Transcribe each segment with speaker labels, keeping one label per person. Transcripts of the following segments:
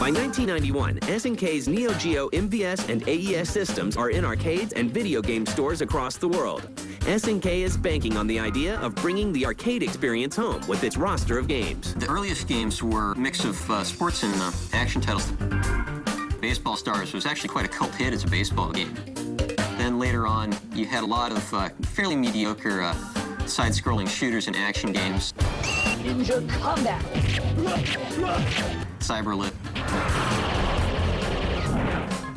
Speaker 1: By 1991, SNK's Neo Geo MVS and AES systems are in arcades and video game stores across the world. SNK is banking on the idea of bringing the arcade experience home with its roster of games.
Speaker 2: The earliest games were a mix of sports and action titles. Baseball Stars was actually quite a cult hit as a baseball game. Then later on, you had a lot of fairly mediocre side-scrolling shooters and action games.
Speaker 3: Ninja Combat.
Speaker 2: Cyberlit.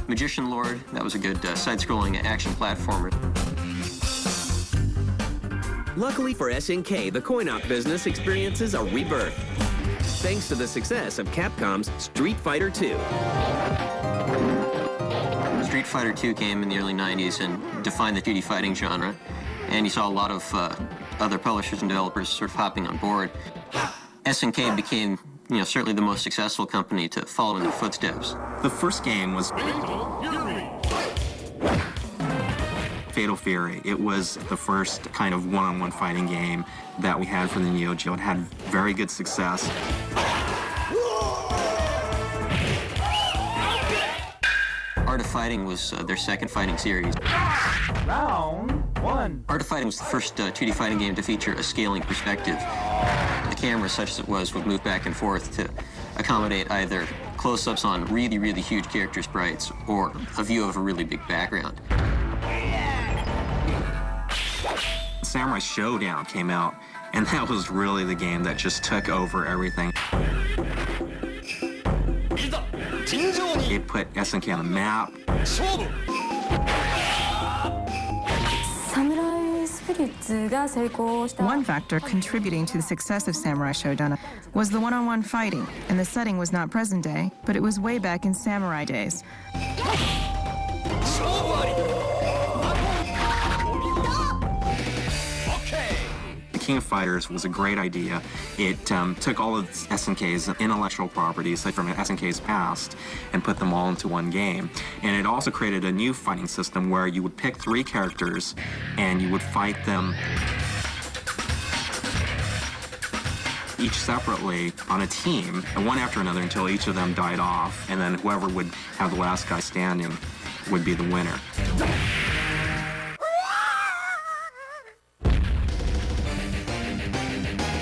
Speaker 2: Magician Lord, that was a good side-scrolling action platformer.
Speaker 1: Luckily for SNK, the coin-op business experiences a rebirth, thanks to the success of Capcom's Street Fighter II.
Speaker 2: Street Fighter II came in the early 90s and defined the 2D fighting genre, and you saw a lot of other publishers and developers sort of hopping on board. SNK became, certainly the most successful company to follow in their footsteps.
Speaker 4: The first game was Fatal Fury. It was the first kind of one-on-one fighting game that we had for the Neo Geo. It had very good success.
Speaker 2: Art of Fighting was their second fighting series.
Speaker 3: Round 1.
Speaker 2: Art of Fighting was the first 2D fighting game to feature a scaling perspective. The camera, such as it was, would move back and forth to accommodate either close-ups on really, really huge character sprites or a view of a really big background.
Speaker 4: Samurai Showdown came out, and that was really the game that just took over everything. It put SNK on the map.
Speaker 5: One factor contributing to the success of Samurai Showdown was the one-on-one fighting, and the setting was not present day, but it was way back in samurai days.
Speaker 4: King of Fighters was a great idea. It took all of SNK's intellectual properties from SNK's past and put them all into one game. And it also created a new fighting system where you would pick 3 characters and you would fight them each separately on a team, one after another, until each of them died off, and then whoever would have the last guy standing would be the winner.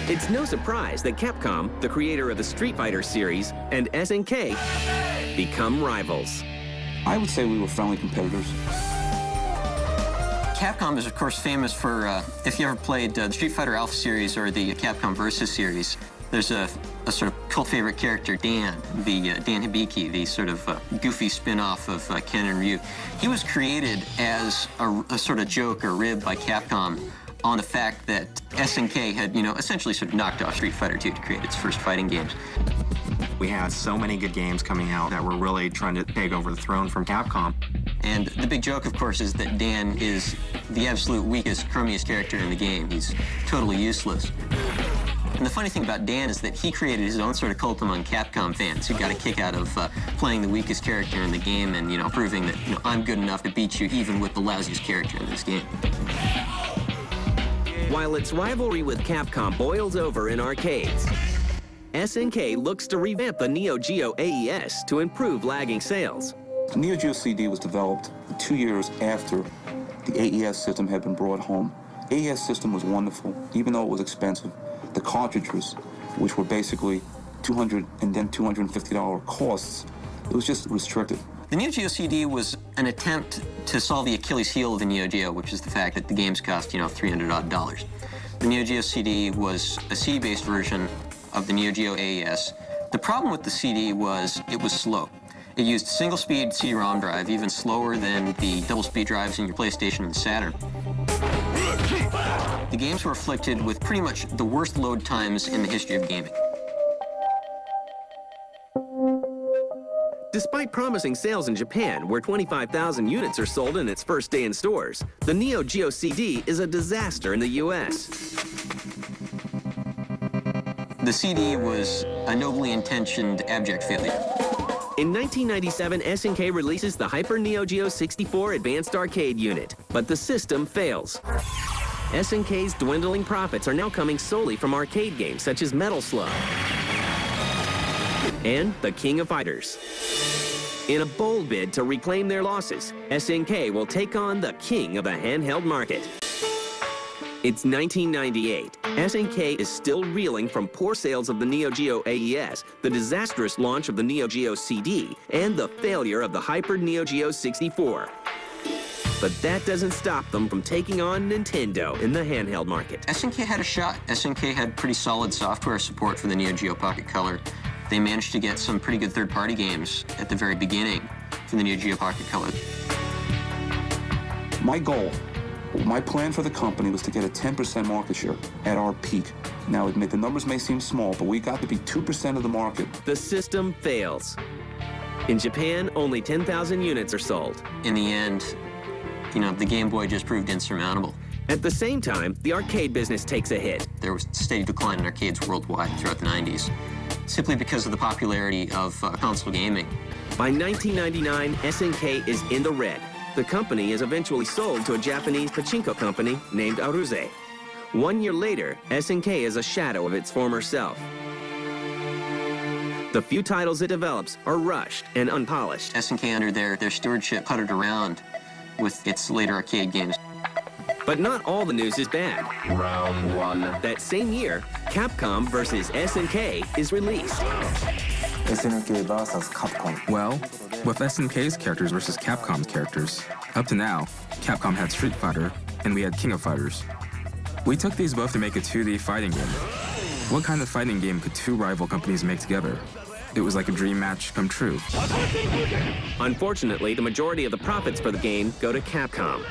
Speaker 1: It's no surprise that Capcom, the creator of the Street Fighter series, and SNK become rivals.
Speaker 6: I would say we were friendly competitors.
Speaker 2: Capcom is, of course, famous for, if you ever played the Street Fighter Alpha series or the Capcom Versus series, there's a sort of cult favorite character, Dan, Dan Hibiki, the sort of goofy spin-off of Ken and Ryu. He was created as a sort of joke or rib by Capcom on the fact that SNK had, essentially sort of knocked off Street Fighter II to create its first fighting games.
Speaker 4: We had so many good games coming out that were really trying to take over the throne from Capcom.
Speaker 2: And the big joke, of course, is that Dan is the absolute weakest, crummiest character in the game. He's totally useless. And the funny thing about Dan is that he created his own sort of cult among Capcom fans who got a kick out of playing the weakest character in the game and, proving that, I'm good enough to beat you even with the lousiest character in this game.
Speaker 1: While its rivalry with Capcom boils over in arcades, SNK looks to revamp the Neo Geo AES to improve lagging sales.
Speaker 6: The Neo Geo CD was developed 2 years after the AES system had been brought home. AES system was wonderful, even though it was expensive. The cartridges, which were basically $200 and then $250 costs, it was just restricted.
Speaker 2: The Neo Geo CD was an attempt to solve the Achilles heel of the Neo Geo, which is the fact that the games cost, $300-odd. The Neo Geo CD was a CD-based version of the Neo Geo AES. The problem with the CD was it was slow. It used single-speed CD-ROM drive, even slower than the double-speed drives in your PlayStation and Saturn. The games were afflicted with pretty much the worst load times in the history of gaming.
Speaker 1: Despite promising sales in Japan, where 25,000 units are sold in its first day in stores, the Neo Geo CD is a disaster in the US.
Speaker 2: The CD was a nobly intentioned abject failure.
Speaker 1: In 1997, SNK releases the Hyper Neo Geo 64 Advanced Arcade unit, but the system fails. SNK's dwindling profits are now coming solely from arcade games such as Metal Slug. and the King of Fighters. In a bold bid to reclaim their losses, SNK will take on the king of the handheld market. It's 1998. SNK is still reeling from poor sales of the Neo Geo AES, the disastrous launch of the Neo Geo CD, and the failure of the hyper Neo Geo 64. But that doesn't stop them from taking on Nintendo in the handheld market.
Speaker 2: SNK had a shot. SNK had pretty solid software support for the Neo Geo Pocket Color. They managed to get some pretty good third-party games at the very beginning for the Neo Geo Pocket Color.
Speaker 6: My goal, my plan for the company was to get a 10% market share at our peak. Now, admit the numbers may seem small, but we got to be 2% of the market.
Speaker 1: The system fails. In Japan, only 10,000 units are sold.
Speaker 2: In the end, the Game Boy just proved insurmountable.
Speaker 1: At the same time, the arcade business takes a hit.
Speaker 2: There was a steady decline in arcades worldwide throughout the 90s, simply because of the popularity of console gaming.
Speaker 1: By 1999, SNK is in the red. The company is eventually sold to a Japanese pachinko company named Aruze. 1 year later, SNK is a shadow of its former self. The few titles it develops are rushed and unpolished.
Speaker 2: SNK, under their stewardship, puttered around with its later arcade games.
Speaker 1: But not all the news is bad.
Speaker 7: Round one.
Speaker 1: That same year, Capcom vs. SNK is released.
Speaker 8: SNK versus Capcom.
Speaker 9: Well, with SNK's characters versus Capcom's characters, up to now, Capcom had Street Fighter, and we had King of Fighters. We took these both to make a 2D fighting game. What kind of fighting game could two rival companies make together? It was like a dream match come true.
Speaker 1: Unfortunately, the majority of the profits for the game go to Capcom.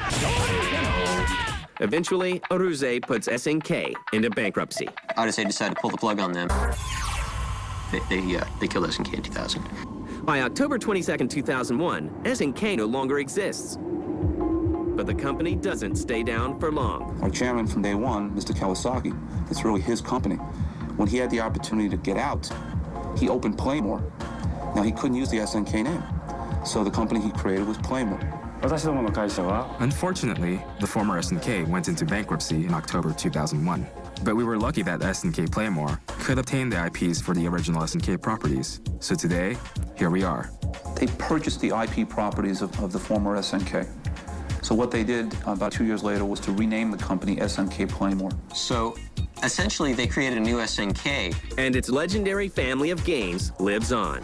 Speaker 1: Eventually, Aruze puts SNK into bankruptcy.
Speaker 2: Odyssey decided to pull the plug on them. They killed SNK in 2000.
Speaker 1: By October 22nd, 2001, SNK no longer exists. But the company doesn't stay down for long.
Speaker 6: Our chairman from day one, Mr. Kawasaki, it's really his company. When he had the opportunity to get out, he opened Playmore. Now, he couldn't use the SNK name, so the company he created was Playmore.
Speaker 9: Unfortunately, the former SNK went into bankruptcy in October 2001. But we were lucky that SNK Playmore could obtain the IPs for the original SNK properties. So today, here we are.
Speaker 6: They purchased the IP properties of the former SNK. So what they did about 2 years later was to rename the company SNK Playmore.
Speaker 2: So essentially, they created a new SNK.
Speaker 1: And its legendary family of games lives on.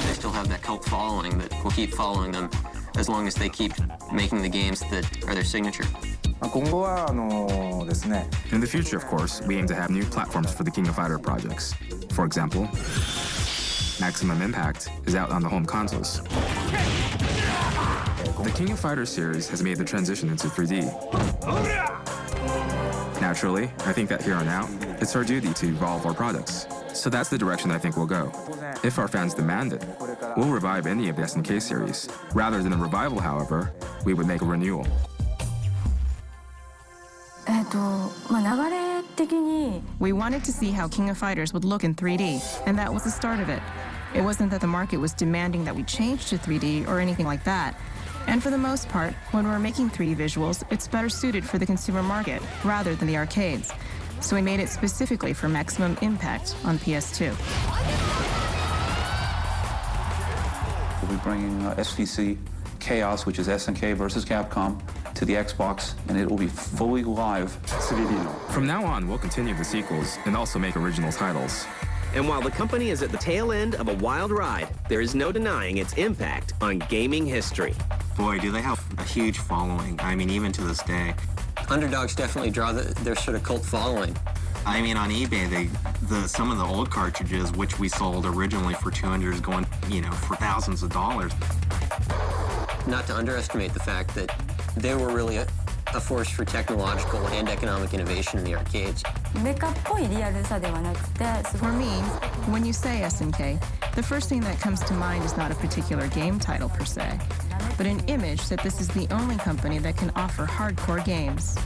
Speaker 2: They still have that cult following that will keep following them as long as they keep making the games that are their signature.
Speaker 9: In the future, of course, we aim to have new platforms for the King of Fighter projects. For example, Maximum Impact is out on the home consoles. The King of Fighter series has made the transition into 3D. Naturally, I think that here on out, it's our duty to evolve our products. So that's the direction I think we'll go. If our fans demand it, we'll revive any of the SNK series. Rather than a revival, however, we would make a renewal.
Speaker 5: We wanted to see how King of Fighters would look in 3D, and that was the start of it. It wasn't that the market was demanding that we change to 3D or anything like that. And for the most part, when we're making 3D visuals, it's better suited for the consumer market rather than the arcades. So we made it specifically for Maximum Impact on PS2.
Speaker 6: We'll be bringing SVC Chaos, which is SNK versus Capcom, to the Xbox, and it will be fully live.
Speaker 9: From now on, we'll continue the sequels and also make original titles.
Speaker 1: And while the company is at the tail end of a wild ride, there is no denying its impact on gaming history.
Speaker 4: Boy, do they have a huge following. I mean, even to this day.
Speaker 2: Underdogs definitely draw their sort of cult following.
Speaker 4: I mean, on eBay, some of the old cartridges, which we sold originally for $200, is going, for thousands of dollars.
Speaker 2: Not to underestimate the fact that they were really a force for technological and economic innovation in the arcades.
Speaker 5: For me, when you say SNK, the first thing that comes to mind is not a particular game title per se, but an image that this is the only company that can offer hardcore games.